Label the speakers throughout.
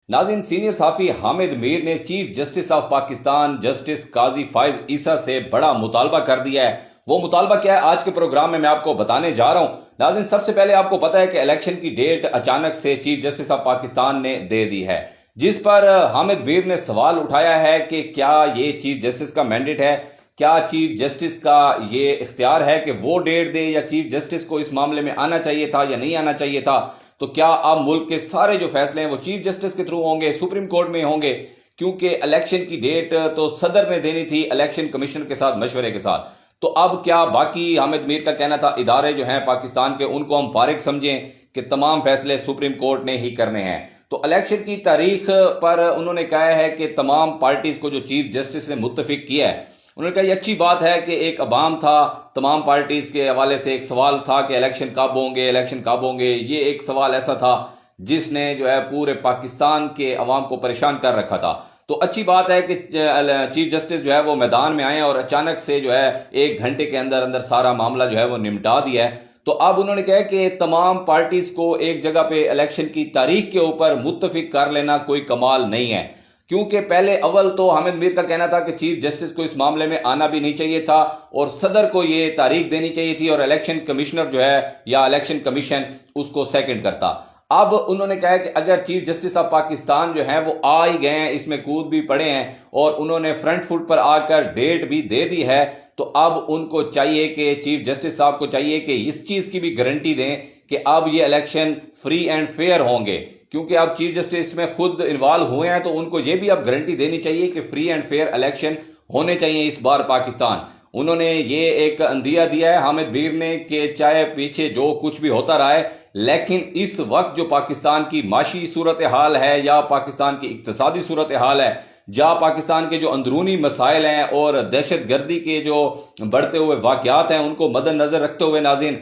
Speaker 1: नाज़रीन, सीनियर साफ़ी हामिद मीर ने Chief Justice of Pakistan Justice Qazi Faez Isa से बड़ा मुतालबा कर दिया है। वो मुतालबा क्या है, आज के प्रोग्राम में मैं आपको बताने जा रहा हूं। नाज़रीन, सबसे पहले आपको पता है कि इलेक्शन की डेट अचानक से चीफ जस्टिस ऑफ पाकिस्तान ने दे दी है, जिस पर हामिद मीर ने सवाल उठाया है कि क्या ये चीफ जस्टिस का मैंडेट है, क्या चीफ जस्टिस का ये इख्तियार है कि वो डेट दे, या चीफ जस्टिस को इस मामले में आना चाहिए था या नहीं आना चाहिए था। तो क्या अब मुल्क के सारे जो फैसले हैं वो चीफ जस्टिस के थ्रू होंगे, सुप्रीम कोर्ट में होंगे, क्योंकि इलेक्शन की डेट तो सदर ने देनी थी इलेक्शन कमीशन के साथ मशवरे के साथ। तो अब क्या बाकी हामिद मीर का कहना था इदारे जो हैं पाकिस्तान के, उनको हम फारिग समझें कि तमाम फैसले सुप्रीम कोर्ट ने ही करने हैं। तो इलेक्शन की तारीख पर उन्होंने कहा है कि तमाम पार्टीज को जो चीफ जस्टिस ने मुत्तफिक किया है, उन्होंने कहा ये अच्छी बात है कि एक अवाम था, तमाम पार्टीज के हवाले से एक सवाल था कि इलेक्शन कब होंगे, इलेक्शन कब होंगे। ये एक सवाल ऐसा था जिसने जो है पूरे पाकिस्तान के अवाम को परेशान कर रखा था। तो अच्छी बात है कि चीफ जस्टिस जो है वो मैदान में आए और अचानक से जो है 1 घंटे के अंदर अंदर सारा मामला जो है वो निपटा दिया है। तो अब उन्होंने कहा कि तमाम पार्टीज को एक जगह पे इलेक्शन की तारीख के ऊपर मुत्तफिक कर लेना कोई कमाल नहीं है, क्योंकि पहले अव्वल तो हामिद मीर का कहना था कि चीफ जस्टिस को इस मामले में आना भी नहीं चाहिए था और सदर को ये तारीख देनी चाहिए थी और इलेक्शन कमिश्नर जो है या इलेक्शन कमीशन उसको सेकंड करता। अब उन्होंने कहा कि अगर चीफ जस्टिस ऑफ पाकिस्तान जो है वो आ ही गए हैं, इसमें कूद भी पड़े हैं और उन्होंने फ्रंट फुट पर आकर डेट भी दे दी है, तो अब उनको चाहिए कि चीफ जस्टिस साहब को चाहिए कि इस चीज की भी गारंटी दें कि अब ये इलेक्शन फ्री एंड फेयर होंगे, क्योंकि अब चीफ जस्टिस में खुद इन्वॉल्व हुए हैं। तो उनको ये भी अब गारंटी देनी चाहिए कि फ्री एंड फेयर इलेक्शन होने चाहिए इस बार पाकिस्तान। उन्होंने ये एक अंदिया दिया है हामिद मीर ने कि चाहे पीछे जो कुछ भी होता रहा है, लेकिन इस वक्त जो पाकिस्तान की माशी सूरत हाल है या पाकिस्तान की इक्तिसादी सूरत हाल है, जहाँ पाकिस्तान के जो अंदरूनी मसाइल हैं और दहशत गर्दी के जो बढ़ते हुए वाकयात हैं, उनको मद्देनजर रखते हुए नाज़रीन,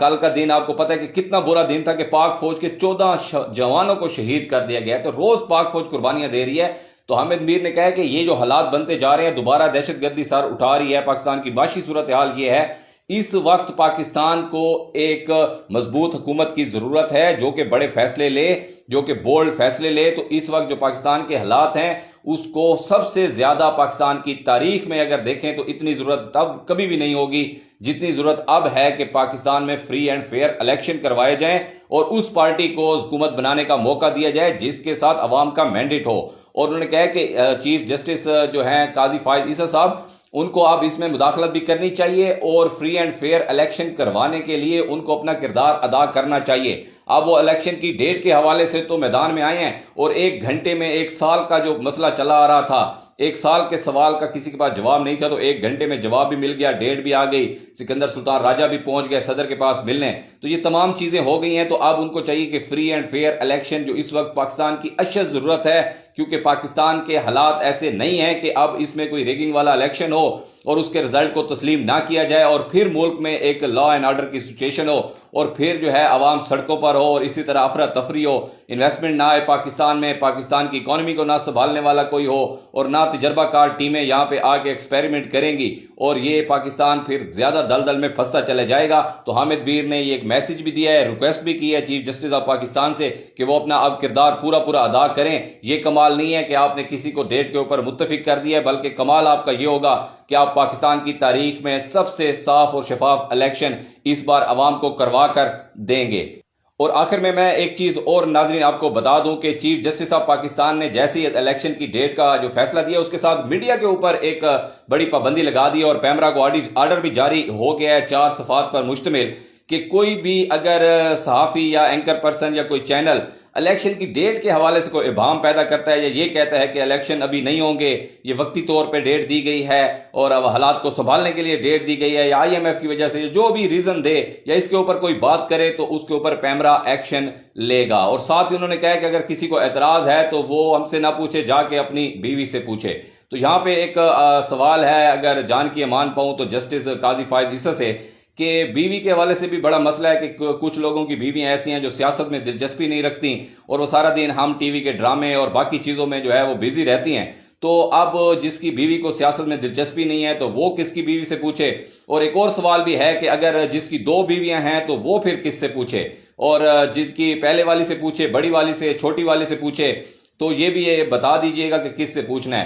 Speaker 1: कल का दिन आपको पता है कि कितना बुरा दिन था कि पाक फौज के 14 जवानों को शहीद कर दिया गया। तो रोज पाक फौज कुर्बानियां दे रही है। तो हामिद मीर ने कहा कि ये जो हालात बनते जा रहे हैं, दोबारा दहशत गर्दी सर उठा रही है, पाकिस्तान की माशी सूरत हाल ये है, इस वक्त पाकिस्तान को एक मजबूत हुकूमत की जरूरत है जो कि बड़े फैसले ले, जो कि बोल्ड फैसले ले। तो इस वक्त जो पाकिस्तान के हालात हैं उसको सबसे ज्यादा पाकिस्तान की तारीख में अगर देखें तो इतनी जरूरत तब कभी भी नहीं होगी जितनी जरूरत अब है कि पाकिस्तान में फ्री एंड फेयर इलेक्शन करवाए जाएं और उस पार्टी को हुकूमत बनाने का मौका दिया जाए जिसके साथ अवाम का मैंडेट हो। और उन्होंने कहा कि चीफ जस्टिस जो हैं काजी फाइज ईसा साहब, उनको अब इसमें मुदाखलत भी करनी चाहिए और फ्री एंड फेयर इलेक्शन करवाने के लिए उनको अपना किरदार अदा करना चाहिए। अब वो इलेक्शन की डेट के हवाले से तो मैदान में आए हैं और 1 घंटे में 1 साल का जो मसला चला आ रहा था, 1 साल के सवाल का किसी के पास जवाब नहीं था, तो 1 घंटे में जवाब भी मिल गया, डेट भी आ गई, सिकंदर सुल्तान राजा भी पहुंच गए सदर के पास मिलने। तो ये तमाम चीजें हो गई हैं। तो अब उनको चाहिए कि फ्री एंड फेयर इलेक्शन जो इस वक्त पाकिस्तान की अशद जरूरत है, क्योंकि पाकिस्तान के हालात ऐसे नहीं है कि अब इसमें कोई रिगिंग वाला इलेक्शन हो और उसके रिजल्ट को तस्लीम ना किया जाए और फिर मुल्क में एक लॉ एंड ऑर्डर की सिचुएशन हो और फिर जो है अवाम सड़कों पर हो और इसी तरह अफरा तफरी हो, इन्वेस्टमेंट ना आए पाकिस्तान में, पाकिस्तान की इकोनॉमी को ना संभालने वाला कोई हो और ना तजर्बाकार टीमें यहाँ पे आके एक्सपेरिमेंट करेंगी और ये पाकिस्तान फिर ज्यादा दलदल में फंसता चला जाएगा। तो हामिद मीर ने ये एक मैसेज भी दिया है, रिक्वेस्ट भी की है चीफ जस्टिस ऑफ पाकिस्तान से कि वो अपना अब किरदार पूरा पूरा अदा करें। ये कमाल नहीं है कि आपने किसी को डेट के ऊपर मुत्तफिक कर दिया है, बल्कि कमाल आपका ये होगा कि आप पाकिस्तान की तारीख में सबसे साफ और शफाफ इलेक्शन इस बार अवाम को करवा कर देंगे। और आखिर में मैं एक चीज और नाजरीन आपको बता दूं कि चीफ जस्टिस ऑफ पाकिस्तान ने जैसे ही इलेक्शन की डेट का जो फैसला दिया, उसके साथ मीडिया के ऊपर एक बड़ी पाबंदी लगा दी और पैमरा को ऑर्डर भी जारी हो गया है 4 सफात पर मुश्तमिल कि कोई भी अगर सहाफी या एंकर पर्सन या कोई चैनल इलेक्शन की डेट के हवाले से कोई इबाम पैदा करता है या ये कहता है कि इलेक्शन अभी नहीं होंगे, ये वक्ती तौर पे डेट दी गई है और अब हालात को संभालने के लिए डेट दी गई है या IMF की वजह से, जो भी रीजन दे या इसके ऊपर कोई बात करे तो उसके ऊपर पैमरा एक्शन लेगा। और साथ ही उन्होंने कहा कि अगर किसी को एतराज है तो वो हमसे ना पूछे, जाके अपनी बीवी से पूछे। तो यहाँ पे एक सवाल है, अगर जान की मान पाऊं तो जस्टिस काजी फाइज ईसा से, कि बीवी के हवाले से भी बड़ा मसला है कि कुछ लोगों की बीवियां ऐसी हैं जो सियासत में दिलचस्पी नहीं रखती और वो सारा दिन हम टीवी के ड्रामे और बाकी चीज़ों में जो है वो बिजी रहती हैं। तो अब जिसकी बीवी को सियासत में दिलचस्पी नहीं है तो वो किसकी बीवी से पूछे। और एक और सवाल भी है कि अगर जिसकी 2 बीवियां हैं तो वो फिर किससे पूछे, और जिसकी पहले वाली से पूछे, बड़ी वाली से, छोटी वाली से पूछे। تو یہ بھی بتا دیجئے گا کہ کس سے پوچھنا ہے۔